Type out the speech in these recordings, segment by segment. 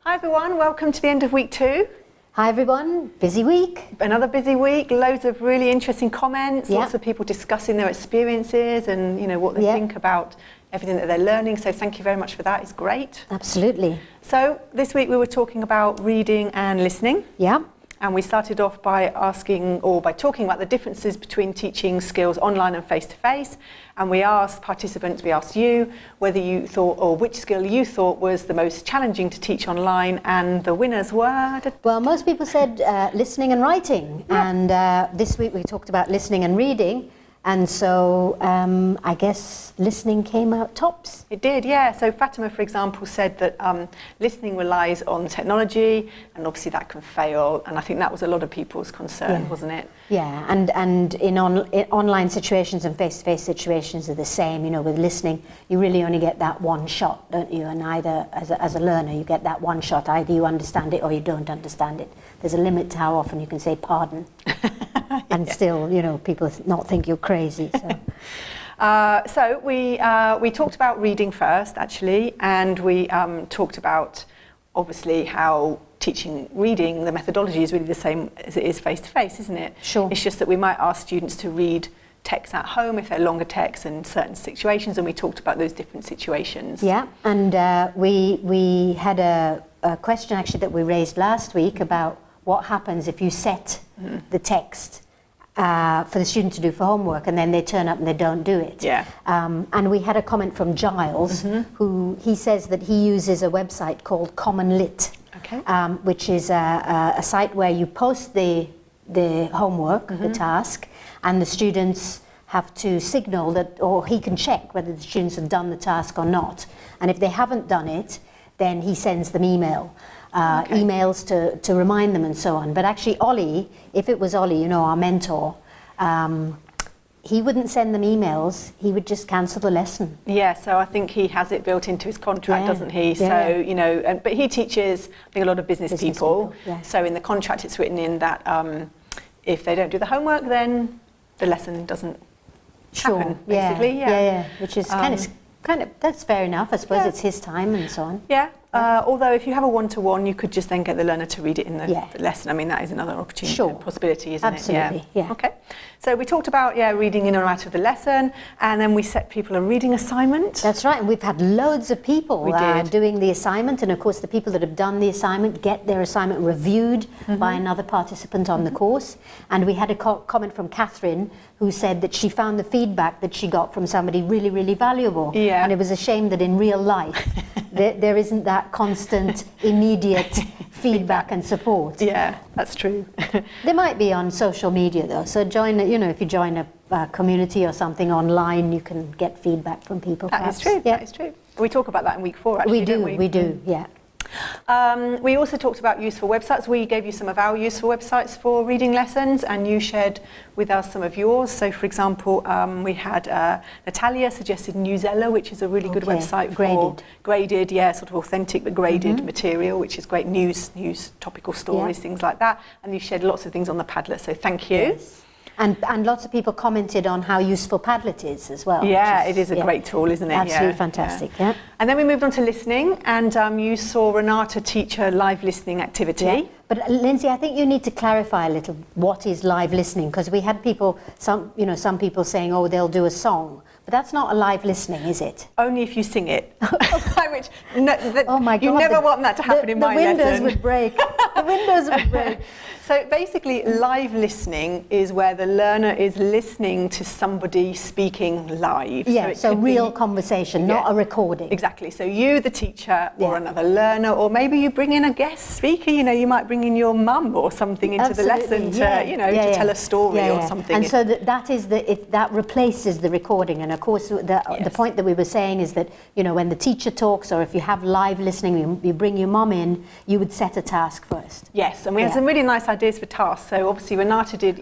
Hi everyone, welcome to the end of week 2. Hi everyone, busy week. Another busy week, loads of really interesting comments, lots of people discussing their experiences and what they think about everything that they're learning. So thank you very much for that, it's great. Absolutely. So this week we were talking about reading and listening. Yeah. And we started off by talking about the differences between teaching skills online and face-to-face. And we asked you, whether you thought, or which skill you thought was the most challenging to teach online, and the winners were... Well, most people said listening and writing. Yeah. And this week we talked about listening and reading. And so I guess listening came out tops. It did, yeah. So Fatima, for example, said that listening relies on technology, and obviously that can fail. And I think that was a lot of people's concern, wasn't it? Yeah, and in online situations and face-to-face situations are the same. With listening, you really only get that one shot, don't you? And either, as a learner, you get that one shot. Either you understand it or you don't understand it. There's a limit to how often you can say pardon. And still, people not think you're crazy. So, so we talked about reading first, actually, and we talked about, obviously, how teaching reading, the methodology is really the same as it is face-to-face, isn't it? Sure. It's just that we might ask students to read texts at home if they're longer texts in certain situations, and we talked about those different situations. Yeah, and we had a question, actually, that we raised last week about what happens if you set the text for the student to do for homework, and then they turn up and they don't do it. Yeah. And we had a comment from Giles, who he says that he uses a website called Common Lit, which is a site where you post the homework, the task, and the students have to signal that, or he can check whether the students have done the task or not. And if they haven't done it, then he sends them emails to remind them and so on. But actually Ollie, if it was Ollie, our mentor, he wouldn't send them emails, he would just cancel the lesson. Yeah, so I think he has it built into his contract, doesn't he? Yeah. So, but he teaches, I think, a lot of business people. So in the contract it's written in that if they don't do the homework, then the lesson doesn't happen, basically. Yeah. Which is kind of, that's fair enough. I suppose it's his time and so on. Yeah. Although if you have a one-to-one, you could just then get the learner to read it in the lesson. I mean, that is another opportunity, possibility, isn't it? Absolutely, yeah. Okay. So we talked about, reading in or out of the lesson, and then we set people a reading assignment. That's right, and we've had loads of people doing the assignment, and of course the people that have done the assignment get their assignment reviewed by another participant on the course. And we had a comment from Catherine, who said that she found the feedback that she got from somebody really, really valuable. Yeah. And it was a shame that in real life there isn't that constant, immediate feedback and support. Yeah, that's true. There might be on social media though, so if you join a community or something online, you can get feedback from people. That is true, that is true. We talk about that in week 4, actually, we do, yeah. We also talked about useful websites. We gave you some of our useful websites for reading lessons, and you shared with us some of yours. So, for example, we had Natalia suggested Newsella, which is a really good website for graded, sort of authentic but graded material, which is great news, topical stories, things like that. And you shared lots of things on the Padlet, so thank you. Yes. And lots of people commented on how useful Padlet is as well. Yeah, it is a great tool, isn't it? Absolutely fantastic, yeah. And then we moved on to listening, and you saw Renata teach a live listening activity. Yeah. But Lindsay, I think you need to clarify a little what is live listening, because we had people, some people saying, oh, they'll do a song. But that's not a live listening, is it? Only if you sing it. Which, oh my God, you never want that to happen in my lesson. The windows would break. The windows would break. So basically, live listening is where the learner is listening to somebody speaking live. Yeah, so real conversation, not a recording. Exactly. So you, the teacher, or another learner, or maybe you bring in a guest speaker. You might bring in your mum or something into the lesson to, to tell a story or something. And so that replaces the recording. And of course, the point that we were saying is that, when the teacher talks, or if you have live listening, you bring your mum in, you would set a task first. Yes, and we had some really nice ideas for tasks. So obviously Renata did,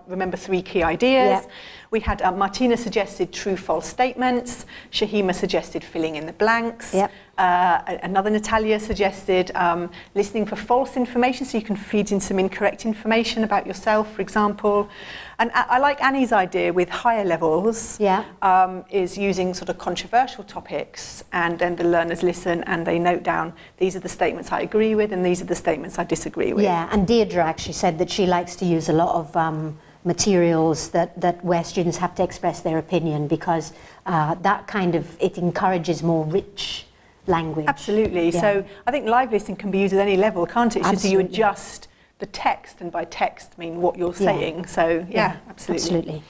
remember 3 key ideas. Yeah. We had Martina suggested true-false statements. Shahima suggested filling in the blanks. Yep. Another Natalia suggested listening for false information, so you can feed in some incorrect information about yourself, for example. And I like Annie's idea with higher levels, is using sort of controversial topics, and then the learners listen and they note down, these are the statements I agree with and these are the statements I disagree with. Yeah, and Deirdre actually said that she likes to use a lot of materials that where students have to express their opinion, because that kind of, it encourages more rich language. Absolutely. Yeah. So I think live listening can be used at any level, can't it? It's just that you adjust the text, and by text I mean what you're saying. So absolutely.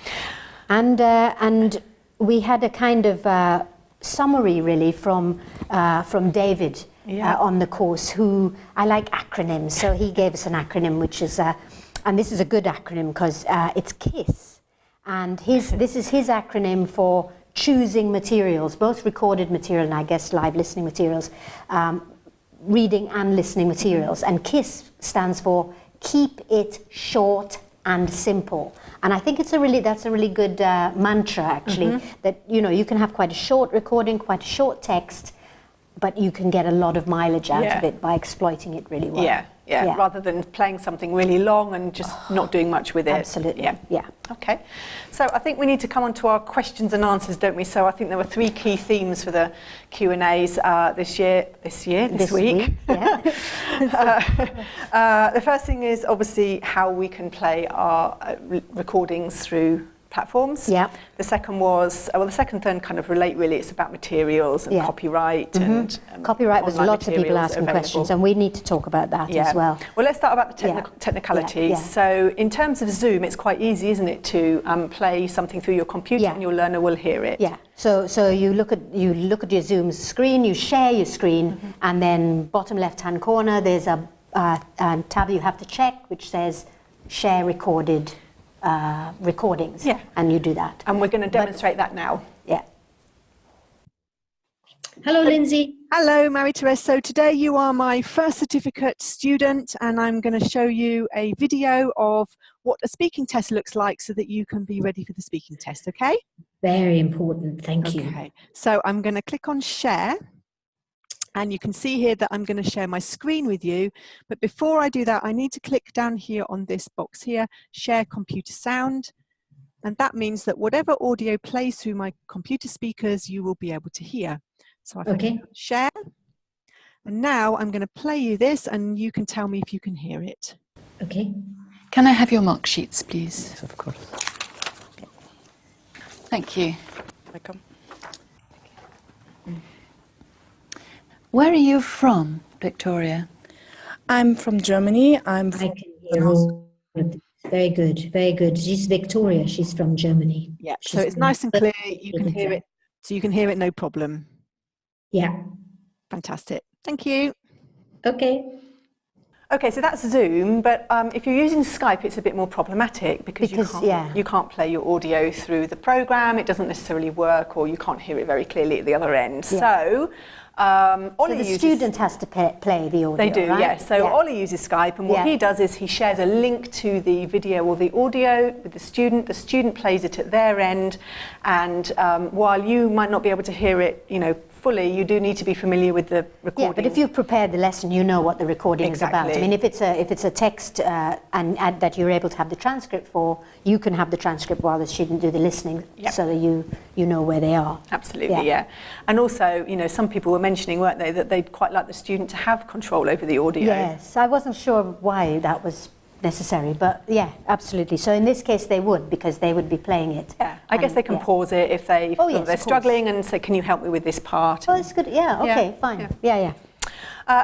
And we had a kind of summary really from David on the course, who I like acronyms, so he gave us an acronym which is and this is a good acronym because it's KISS, and this is his acronym for choosing materials, both recorded material and I guess live listening materials, reading and listening materials. And KISS stands for keep it short and simple. And I think that's a really good mantra actually, that you can have quite a short recording, quite a short text, but you can get a lot of mileage out of it by exploiting it really well. Rather than playing something really long and just not doing much with it. Absolutely. Yeah. Okay. So I think we need to come on to our questions and answers, don't we? So I think there were 3 key themes for the Q&As this week. Yeah. The first thing is obviously how we can play our recordings through platforms. Yeah. The second was, the second third kind of relate really. It's about materials and copyright and copyright was online lots of people asking available. questions, and we need to talk about that as well. Well, let's start about the technicalities. So in terms of Zoom, it's quite easy, isn't it, to play something through your computer and your learner will hear it. Yeah. So you look at your Zoom screen, you share your screen, and then bottom left-hand corner there's a tab you have to check which says share recorded recordings, and you do that. And we're going to demonstrate that now. Yeah. Hello, Lindsay. Hello, Marie-Thérèse. So today you are my first certificate student, and I'm going to show you a video of what a speaking test looks like so that you can be ready for the speaking test, okay? Very important, thank you. Okay, so I'm going to click on share. And you can see here that I'm going to share my screen with you. But before I do that, I need to click down here on this box here, share computer sound. And that means that whatever audio plays through my computer speakers, you will be able to hear. So I've clicked on share. And now I'm going to play you this and you can tell me if you can hear it. Okay. Can I have your mark sheets, please? Yes, of course. Thank you. Welcome. Where are you from, Victoria? I'm from Germany. I can hear all of this. Very good, very good. She's Victoria. She's from Germany. Yeah, so it's nice and clear. You can hear it. So you can hear it, no problem. Yeah. Fantastic. Thank you. Okay. Okay, so that's Zoom, but if you're using Skype, it's a bit more problematic because you can't play your audio through the program. It doesn't necessarily work, or you can't hear it very clearly at the other end. Yeah. So Ollie the student has to play the audio. They do, right? yes. So Ollie uses Skype, and what he does is he shares a link to the video or the audio with the student plays it at their end, and while you might not be able to hear it, fully, you do need to be familiar with the recording. Yeah, but if you've prepared the lesson, you know what the recording is about. I mean, if it's a text and that you're able to have the transcript for, you can have the transcript while the student do the listening, so that you know where they are. Absolutely, yeah. And also, some people were mentioning, weren't they, that they'd quite like the student to have control over the audio. Yes, I wasn't sure why that was necessary, but yeah, absolutely. So in this case they would, because they would be playing it. Yeah, I guess they can pause it if they feel they're struggling and say, can you help me with this part? Oh, that's good. Yeah, okay, fine. Yeah.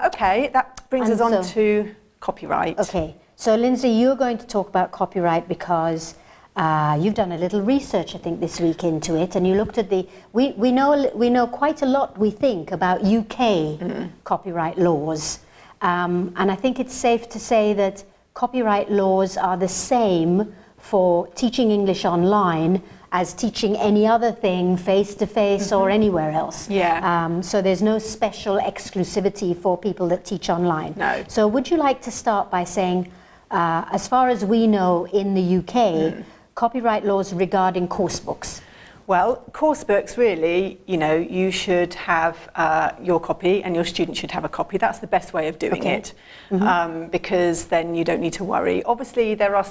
Okay, that brings us on to copyright. Okay, so Lindsay, you're going to talk about copyright because you've done a little research, I think, this week into it, and you looked at we know quite a lot, we think, about UK copyright laws, and I think it's safe to say that copyright laws are the same for teaching English online as teaching any other thing face-to-face or anywhere else. Yeah. So there's no special exclusivity for people that teach online. No. So would you like to start by saying, as far as we know in the UK, copyright laws regarding course books? Well, course books, really, you know, you should have your copy and your student should have a copy. That's the best way of doing it, because then you don't need to worry. Obviously, there are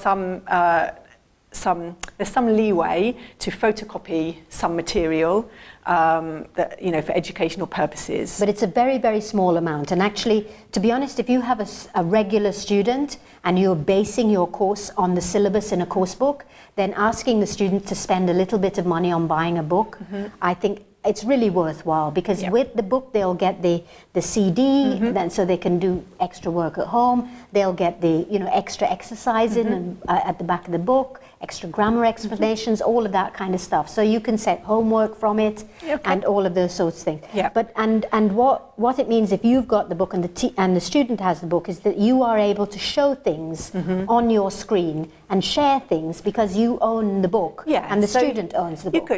there's some leeway to photocopy some material that, you know, for educational purposes. But it's a very, very small amount. And actually, to be honest, if you have a regular student and you're basing your course on the syllabus in a course book, then asking the student to spend a little bit of money on buying a book, I think it's really worthwhile, because with the book they'll get the CD, then so they can do extra work at home. They'll get the, you know, extra exercise at the back of the book, extra grammar explanations, all of that kind of stuff. So you can set homework from it and all of those sorts of things. But and what it means if you've got the book and the student has the book is that you are able to show things on your screen and share things because you own the book and the student owns the book.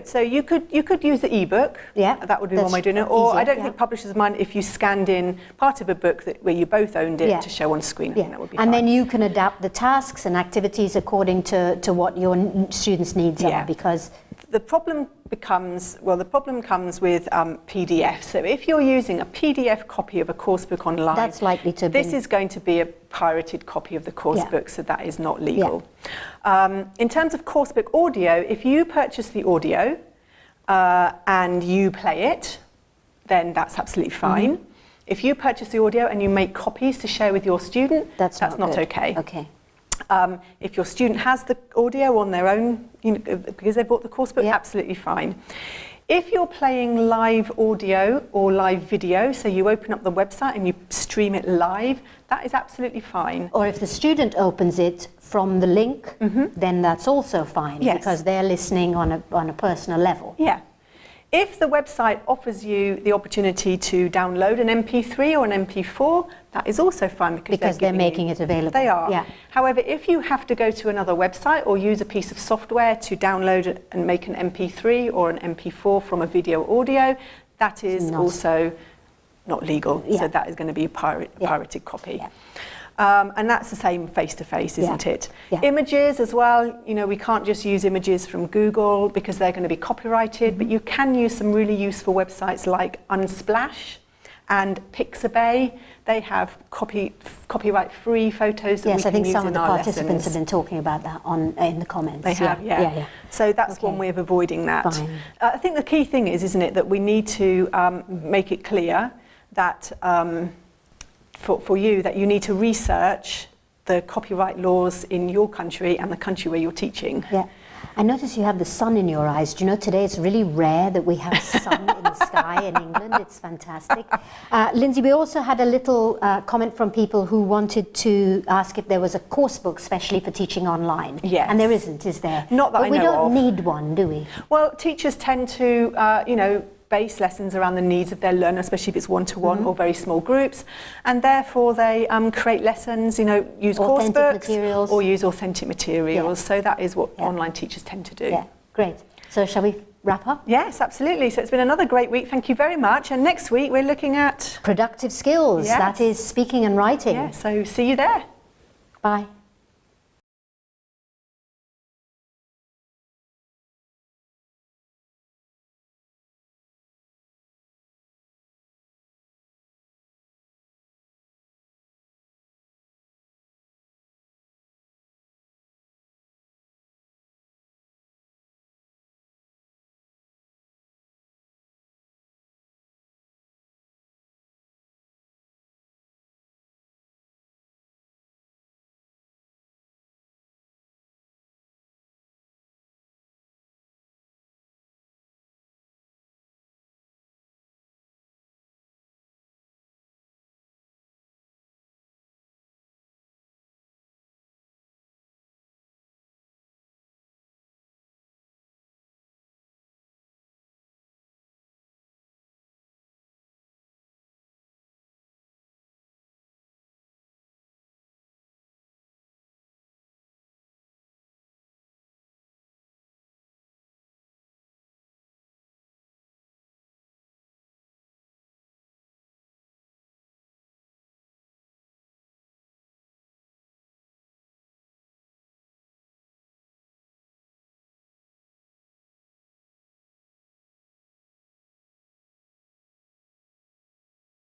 You could use the ebook. That would be one way of doing it. Or easier, I don't think publishers mind if you scanned in part of a book where you both owned it to show on screen. I think that would be fine. And then you can adapt the tasks and activities according to what your students' needs are, because the problem comes with PDF. So if you're using a PDF copy of a course book online, that's likely to be. This is going to be a pirated copy of the course book, so that is not legal. In terms of course book audio, if you purchase the audio and you play it, then that's absolutely fine. If you purchase the audio and you make copies to share with your student, that's not okay. If your student has the audio on their own, you know, because they bought the course book, absolutely fine. If you're playing live audio or live video, so you open up the website and you stream it live, that is absolutely fine. Or if the student opens it from the link, then that's also fine, because they're listening on a personal level. If the website offers you the opportunity to download an MP3 or an MP4, that is also fine, because they're making it available. They are. However, if you have to go to another website or use a piece of software to download it and make an MP3 or an MP4 from a video audio, that is also not legal. So that is going to be a pirated copy. And that's the same face-to-face, isn't it? Images as well, you know, we can't just use images from Google because they're going to be copyrighted, but you can use some really useful websites like Unsplash and Pixabay. They have copyright-free photos that we can use in our lessons. Yes, I think some of the participants have been talking about that in the comments. They have, So that's one way of avoiding that. I think the key thing is, isn't it, that we need to make it clear that for you, that you need to research the copyright laws in your country and the country where you're teaching. I notice you have the sun in your eyes. Do you know today it's really rare that we have sun in the sky in England? It's fantastic. Lindsay, we also had a little comment from people who wanted to ask if there was a course book specially for teaching online. And there isn't, is there? Not that I know of. But we don't need one, do we? Well, teachers tend to, you know, base lessons around the needs of their learner, especially if it's one-to-one or very small groups, and therefore they create lessons, you know, use course books materials. Or use authentic materials. So that is what online teachers tend to do. Great. So shall we wrap up? Yes, absolutely. So it's been another great week. Thank you very much. And next week we're looking at productive skills. That is speaking and writing. So see you there. Bye.